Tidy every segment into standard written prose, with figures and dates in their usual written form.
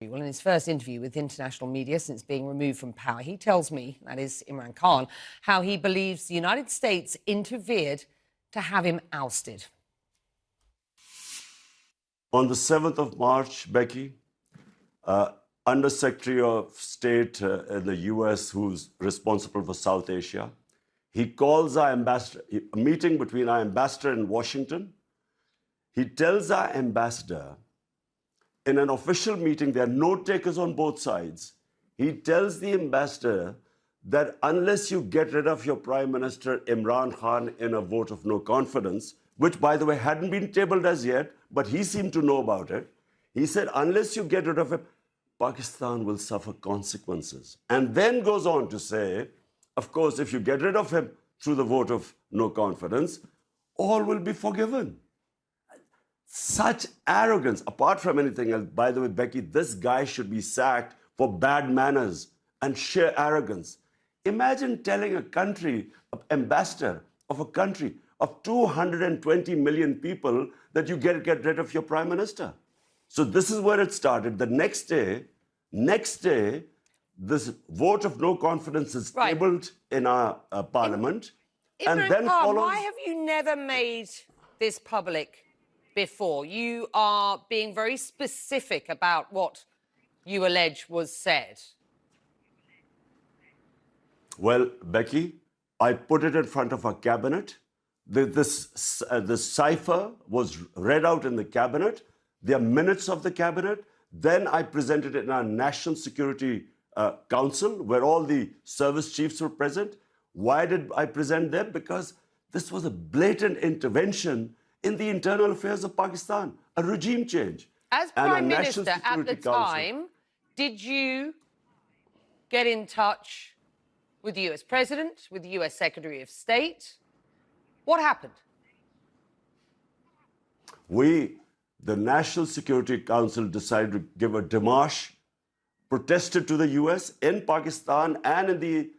Well, in his first interview with international media since being removed from power, he tells me, that is IMRAN Khan, how he believes the United States interfered to have him ousted. On the 7th of March, Becky, Under Secretary of State in the US, who's responsible for South Asia, he calls our ambassador, a meeting between our ambassador in Washington. He tells our ambassador, in an official meeting, there are note takers on both sides. He tells the ambassador that unless you get rid of your Prime Minister IMRAN Khan in a vote of no confidence, which, by the way, hadn't been tabled as yet, but he seemed to know about it, he said, unless you get rid of him, Pakistan will suffer consequences. And then goes on to say, of course, if you get rid of him through the vote of no confidence, all will be forgiven. Such arrogance, apart from anything else. By the way, Becky, this guy should be sacked for bad manners and sheer arrogance. Imagine telling a country, an ambassador of a country of 220 million people that you get rid of your prime minister. So this is where it started. The next day, this vote of no confidence is tabled in our parliament. And then follows... Why have you never made this public before? You are being very specific about what you allege was said. Well, Becky, I put it in front of our cabinet. The cipher was read out in the cabinet. There are minutes of the cabinet. Then I presented it in our National Security Council, where all the service chiefs were present. Why did I present them? Because this was a blatant intervention in the internal affairs of Pakistan, a regime change. As Prime Minister at the time, did you get in touch with the US President, with the US Secretary of State? What happened? The National Security Council decided to give a démarche, protested to the US in Pakistan and in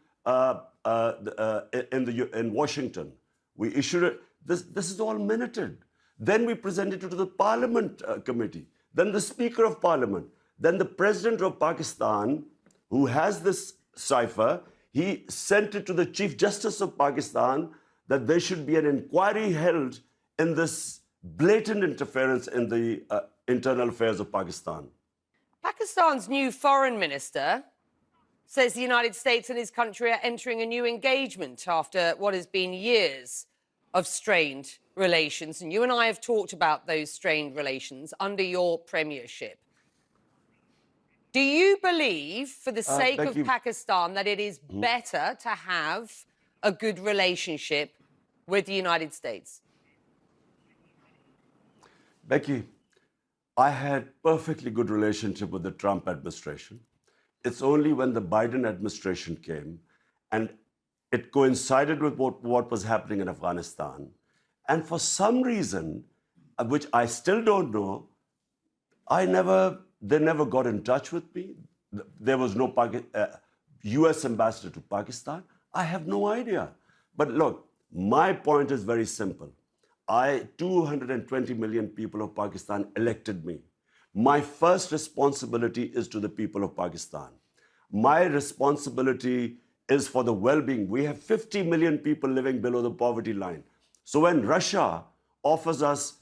Washington. We issued it. This is all minuted. Then we presented it to the Parliament Committee, then the Speaker of Parliament, then the President of Pakistan, who has this cipher, he sent it to the Chief Justice of Pakistan that there should be an inquiry held in this blatant interference in the internal affairs of Pakistan. Pakistan's new foreign minister says the United States and his country are entering a new engagement after what has been years of strained relations. And you and I have talked about those strained relations under your premiership. Do you believe, for the sake of Pakistan, that it is better to have a good relationship with the United States? Becky, I had perfectly good relationship with the Trump administration. It's only when the Biden administration came and it coincided with what was happening in Afghanistan. And for some reason, which I still don't know, they never got in touch with me. There was no US ambassador to Pakistan. I have no idea. But look, my point is very simple. 220 million people of Pakistan elected me. My first responsibility is to the people of Pakistan. My responsibility is for the well-being. We have 50 million people living below the poverty line. So when Russia offers us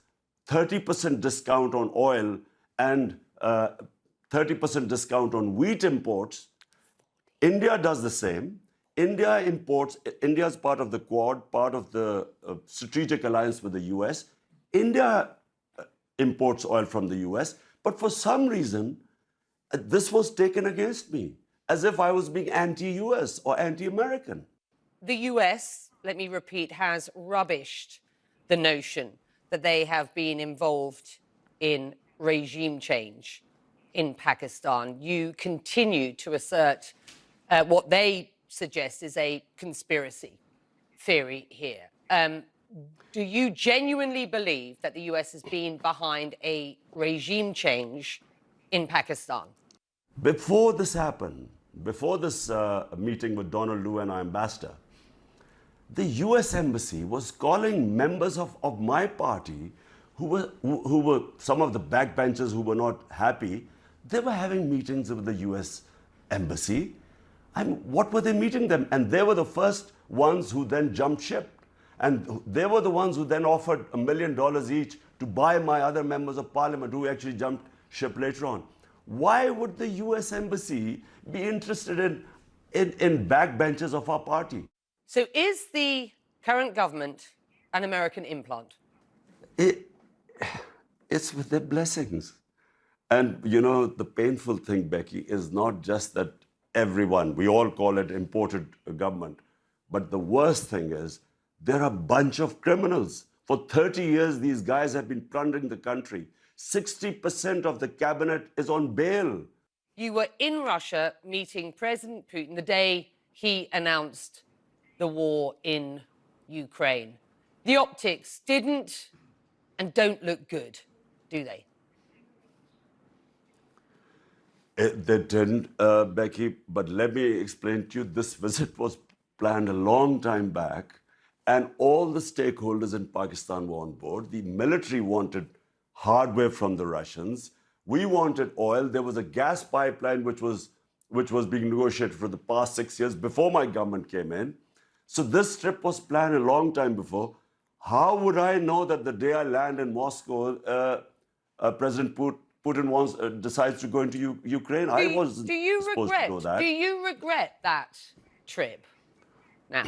30% discount on oil and 30% discount on wheat imports, India does the same. India is part of the Quad, part of the strategic alliance with the US. India imports oil from the US, but for some reason, this was taken against me, as if I was being anti-US or anti-American. The US, let me repeat, has rubbished the notion that they have been involved in regime change in Pakistan. You continue to assert what they suggest is a conspiracy theory here. Do you genuinely believe that the US has been behind a regime change in Pakistan? Before this happened, before this meeting with Donald Lu and our ambassador, the US embassy was calling members of my party who were some of the backbenchers who were not happy. They were having meetings with the US embassy. What were they meeting them? And they were the first ones who then jumped ship. And they were the ones who then offered $1 million each to buy my other members of parliament who actually jumped ship later on. Why would the US embassy be interested in backbenchers of our party? So is the current government an American implant? It's with their blessings. And you know, the painful thing, Becky, is not just that everyone, we all call it imported government, but the worst thing is there are a bunch of criminals. For 30 years, these guys have been plundering the country. 60% of the cabinet is on bail. You were in Russia meeting President Putin the day he announced the war in Ukraine. The optics didn't and don't look good, do they? They didn't, Becky, but let me explain to you, this visit was planned a long time back, and all the stakeholders in Pakistan were on board. The military wanted hardware from the Russians. We wanted oil. There was a gas pipeline which was being negotiated for the past 6 years before my government came in. So this trip was planned a long time before. How would I know that the day I land in Moscow, President Putin decides to go into Ukraine? I wasn't supposed to know that. Do you regret that trip now?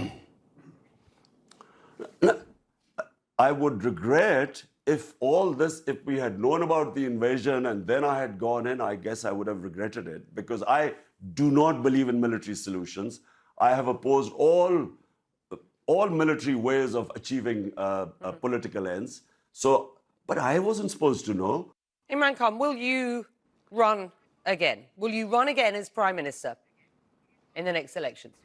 I would regret if we had known about the invasion and then I had gone in, I guess I would have regretted it, because I do not believe in military solutions. I have opposed all military ways of achieving political ends. So, but I wasn't supposed to know. Imran Khan, will you run again? Will you run again as Prime Minister in the next elections?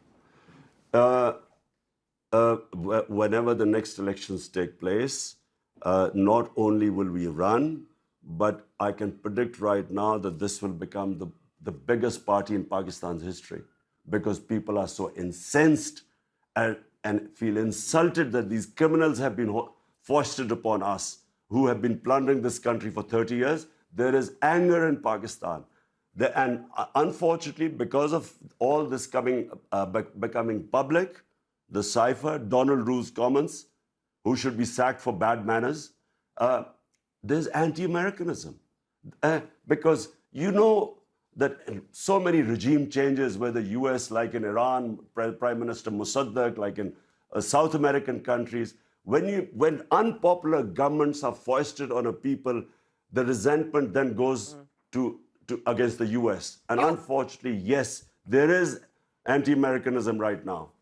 Whenever the next elections take place, not only will we run, but I can predict right now that this will become the biggest party in Pakistan's history, because people are so incensed and feel insulted that these criminals have been foisted upon us, who have been plundering this country for 30 years. There is anger in Pakistan. And unfortunately, because of all this becoming public, the cipher, Donald Rue's comments, who should be sacked for bad manners, there's anti-Americanism. Because you know that so many regime changes, whether US, like in Iran, Prime Minister Mossadegh, like in South American countries, when unpopular governments are foisted on a people, the resentment then goes to against the US. And unfortunately, yes, there is anti-Americanism right now.